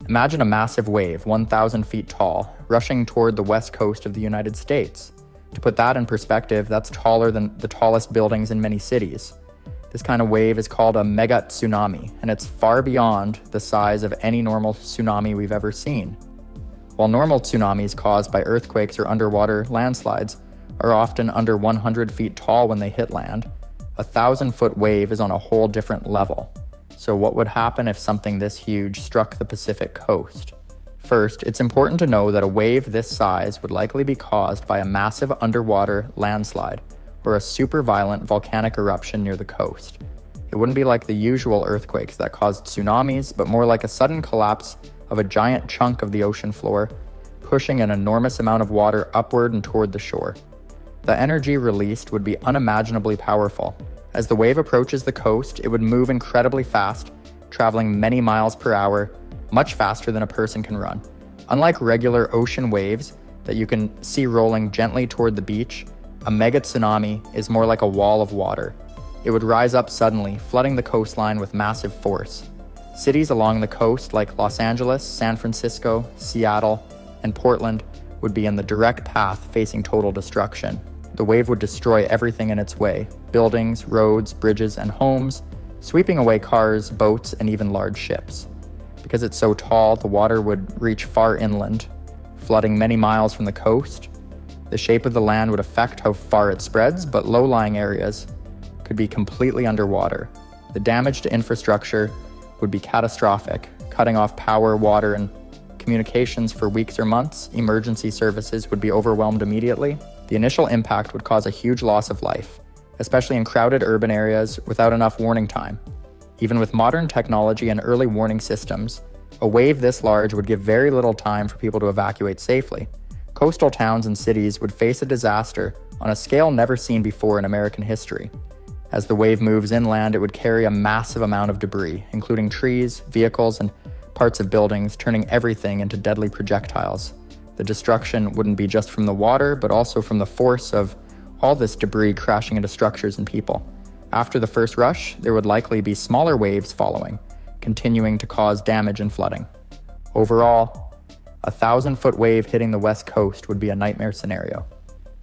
Imagine a massive wave, 1,000 feet tall, rushing toward the west coast of the United States. To put that in perspective, that's taller than the tallest buildings in many cities. This kind of wave is called a mega tsunami, and it's far beyond the size of any normal tsunami we've ever seen. While normal tsunamis caused by earthquakes or underwater landslides are often under 100 feet tall when they hit land, a 1,000-foot wave is on a whole different level. So what would happen if something this huge struck the Pacific coast? First, it's important to know that a wave this size would likely be caused by a massive underwater landslide or a super violent volcanic eruption near the coast. It wouldn't be like the usual earthquakes that caused tsunamis, but more like a sudden collapse of a giant chunk of the ocean floor, pushing an enormous amount of water upward and toward the shore. The energy released would be unimaginably powerful. As the wave approaches the coast, it would move incredibly fast, traveling many miles per hour, much faster than a person can run. Unlike regular ocean waves that you can see rolling gently toward the beach, a mega tsunami is more like a wall of water. It would rise up suddenly, flooding the coastline with massive force. Cities along the coast like Los Angeles, San Francisco, Seattle, and Portland would be in the direct path facing total destruction. The wave would destroy everything in its way: buildings, roads, bridges, and homes, sweeping away cars, boats, and even large ships. Because it's so tall, the water would reach far inland, flooding many miles from the coast. The shape of the land would affect how far it spreads, but low-lying areas could be completely underwater. The damage to infrastructure would be catastrophic, cutting off power, water, and communications for weeks or months. Emergency services would be overwhelmed immediately. The initial impact would cause a huge loss of life, especially in crowded urban areas without enough warning time. Even with modern technology and early warning systems, a wave this large would give very little time for people to evacuate safely. Coastal towns and cities would face a disaster on a scale never seen before in American history. As the wave moves inland, it would carry a massive amount of debris, including trees, vehicles, and parts of buildings, turning everything into deadly projectiles. The destruction wouldn't be just from the water, but also from the force of all this debris crashing into structures and people. After the first rush, there would likely be smaller waves following, continuing to cause damage and flooding. Overall, a 1,000-foot wave hitting the west coast would be a nightmare scenario.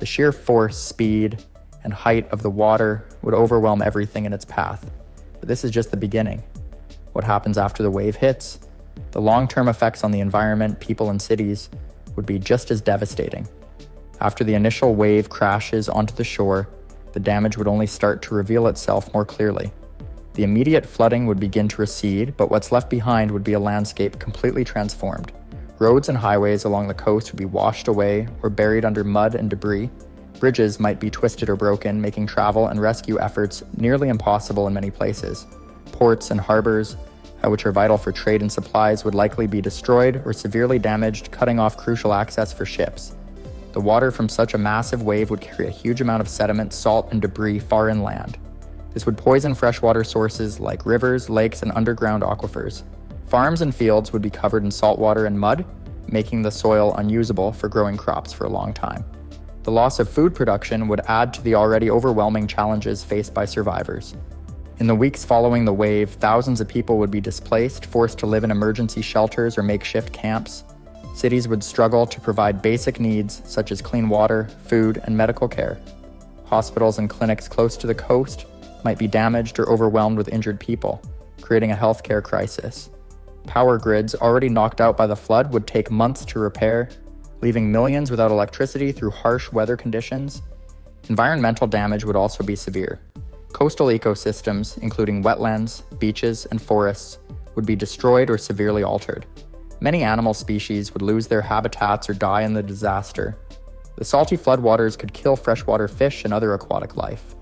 The sheer force, speed, and height of the water would overwhelm everything in its path. But this is just the beginning. What happens after the wave hits? The long-term effects on the environment, people, and cities would be just as devastating. After the initial wave crashes onto the shore, the damage would only start to reveal itself more clearly. The immediate flooding would begin to recede, but what's left behind would be a landscape completely transformed. Roads and highways along the coast would be washed away or buried under mud and debris. Bridges might be twisted or broken, making travel and rescue efforts nearly impossible in many places. Ports and harbors, which are vital for trade and supplies, would likely be destroyed or severely damaged, cutting off crucial access for ships. The water from such a massive wave would carry a huge amount of sediment, salt, and debris far inland. This would poison freshwater sources like rivers, lakes, and underground aquifers. Farms and fields would be covered in salt water and mud, making the soil unusable for growing crops for a long time. The loss of food production would add to the already overwhelming challenges faced by survivors. In the weeks following the wave, thousands of people would be displaced, forced to live in emergency shelters or makeshift camps. Cities would struggle to provide basic needs such as clean water, food, and medical care. Hospitals and clinics close to the coast might be damaged or overwhelmed with injured people, creating a healthcare crisis. Power grids already knocked out by the flood would take months to repair, leaving millions without electricity through harsh weather conditions. Environmental damage would also be severe. Coastal ecosystems, including wetlands, beaches, and forests, would be destroyed or severely altered. Many animal species would lose their habitats or die in the disaster. The salty floodwaters could kill freshwater fish and other aquatic life.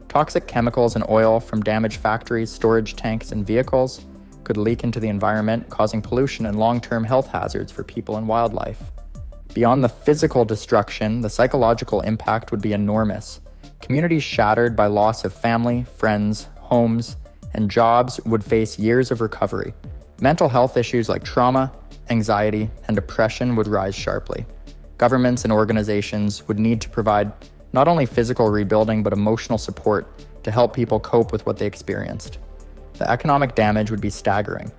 Toxic chemicals and oil from damaged factories, storage tanks, and vehicles could leak into the environment, causing pollution and long-term health hazards for people and wildlife. Beyond the physical destruction, the psychological impact would be enormous. Communities shattered by loss of family, friends, homes, and jobs would face years of recovery. Mental health issues like trauma, anxiety, and depression would rise sharply. Governments and organizations would need to provide not only physical rebuilding but emotional support to help people cope with what they experienced. The economic damage would be staggering.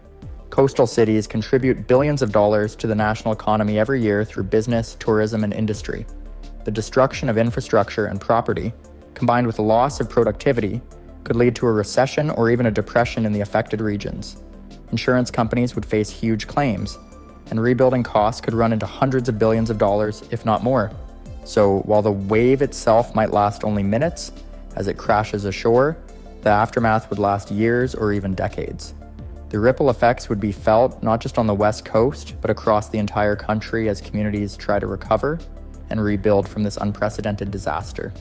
Coastal cities contribute billions of dollars to the national economy every year through business, tourism, and industry. The destruction of infrastructure and property, combined with the loss of productivity, could lead to a recession or even a depression in the affected regions. Insurance companies would face huge claims, and rebuilding costs could run into hundreds of billions of dollars, if not more. So while the wave itself might last only minutes, as it crashes ashore, the aftermath would last years or even decades. The ripple effects would be felt not just on the West Coast, but across the entire country as communities try to recover and rebuild from this unprecedented disaster.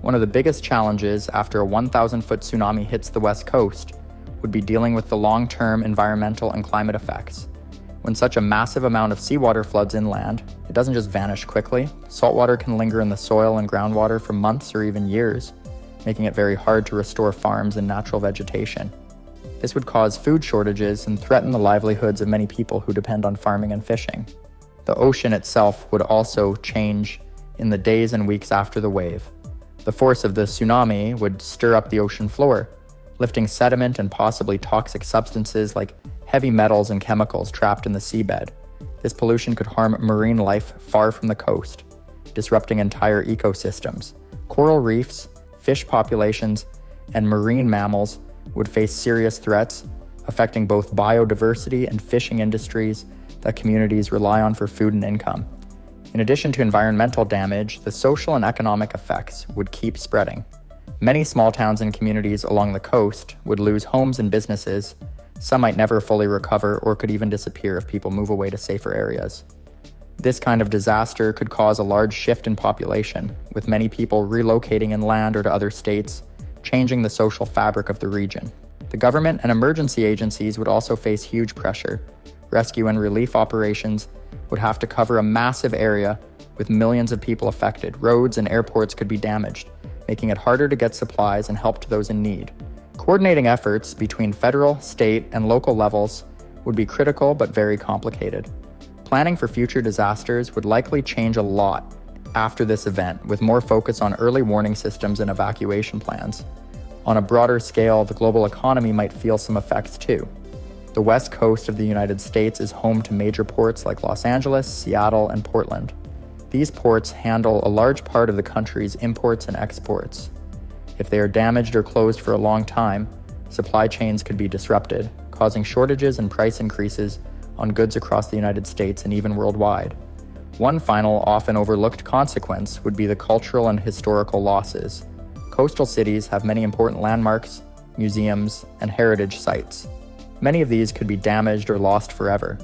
One of the biggest challenges after a 1,000-foot tsunami hits the West Coast would be dealing with the long-term environmental and climate effects. When such a massive amount of seawater floods inland, it doesn't just vanish quickly. Saltwater can linger in the soil and groundwater for months or even years, making it very hard to restore farms and natural vegetation. This would cause food shortages and threaten the livelihoods of many people who depend on farming and fishing. The ocean itself would also change in the days and weeks after the wave. The force of the tsunami would stir up the ocean floor, lifting sediment and possibly toxic substances like heavy metals and chemicals trapped in the seabed. This pollution could harm marine life far from the coast, disrupting entire ecosystems. Coral reefs, fish populations, and marine mammals would face serious threats, affecting both biodiversity and fishing industries that communities rely on for food and income. In addition to environmental damage, the social and economic effects would keep spreading. Many small towns and communities along the coast would lose homes and businesses. Some might never fully recover or could even disappear if people move away to safer areas. This kind of disaster could cause a large shift in population, with many people relocating inland or to other states, changing the social fabric of the region. The government and emergency agencies would also face huge pressure. Rescue and relief operations would have to cover a massive area with millions of people affected. Roads and airports could be damaged, making it harder to get supplies and help to those in need. Coordinating efforts between federal, state, and local levels would be critical but very complicated. Planning for future disasters would likely change a lot after this event, with more focus on early warning systems and evacuation plans. On a broader scale, the global economy might feel some effects too. The west coast of the United States is home to major ports like Los Angeles, Seattle, and Portland. These ports handle a large part of the country's imports and exports. If they are damaged or closed for a long time, supply chains could be disrupted, causing shortages and price increases on goods across the United States and even worldwide. One final, often overlooked consequence would be the cultural and historical losses. Coastal cities have many important landmarks, museums, and heritage sites. Many of these could be damaged or lost forever.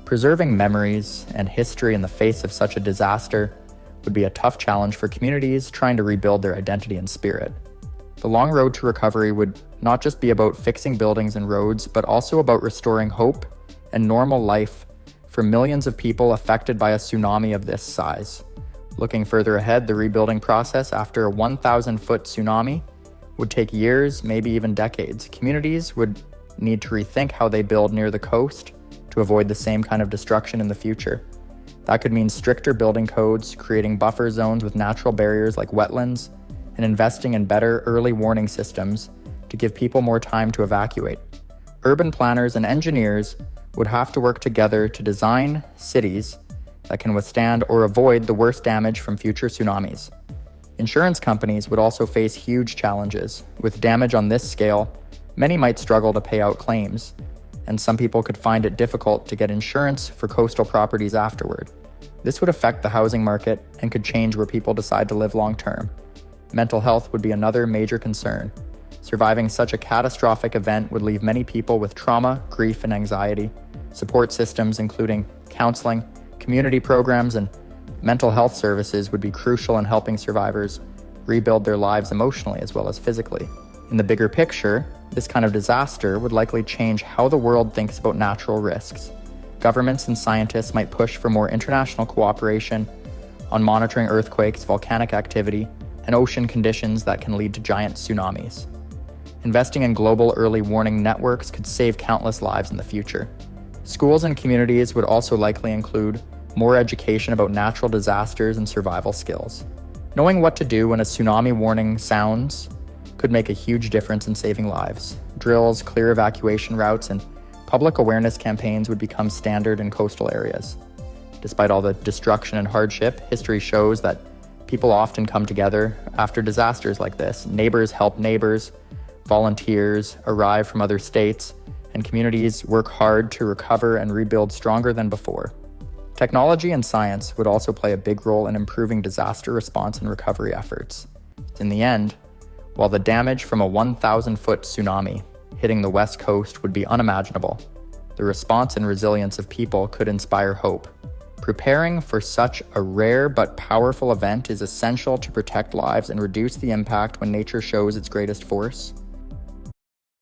Preserving memories and history in the face of such a disaster would be a tough challenge for communities trying to rebuild their identity and spirit. The long road to recovery would not just be about fixing buildings and roads, but also about restoring hope and normal life for millions of people affected by a tsunami of this size. Looking further ahead, the rebuilding process after a 1,000-foot tsunami would take years, maybe even decades. Communities would need to rethink how they build near the coast to avoid the same kind of destruction in the future. That could mean stricter building codes, creating buffer zones with natural barriers like wetlands, and investing in better early warning systems to give people more time to evacuate. Urban planners and engineers would have to work together to design cities that can withstand or avoid the worst damage from future tsunamis. Insurance companies would also face huge challenges. With damage on this scale, many might struggle to pay out claims, and some people could find it difficult to get insurance for coastal properties afterward. This would affect the housing market and could change where people decide to live long term. Mental health would be another major concern. Surviving such a catastrophic event would leave many people with trauma, grief, and anxiety. Support systems, including counseling, community programs, and mental health services, would be crucial in helping survivors rebuild their lives emotionally as well as physically. In the bigger picture, this kind of disaster would likely change how the world thinks about natural risks. Governments and scientists might push for more international cooperation on monitoring earthquakes, volcanic activity, and ocean conditions that can lead to giant tsunamis. Investing in global early warning networks could save countless lives in the future. Schools and communities would also likely include more education about natural disasters and survival skills. Knowing what to do when a tsunami warning sounds could make a huge difference in saving lives. Drills, clear evacuation routes, and public awareness campaigns would become standard in coastal areas. Despite all the destruction and hardship, history shows that people often come together after disasters like this. Neighbors help neighbors, volunteers arrive from other states, and communities work hard to recover and rebuild stronger than before. Technology and science would also play a big role in improving disaster response and recovery efforts. In the end, while the damage from a 1,000-foot tsunami hitting the West Coast would be unimaginable, the response and resilience of people could inspire hope. Preparing for such a rare but powerful event is essential to protect lives and reduce the impact when nature shows its greatest force.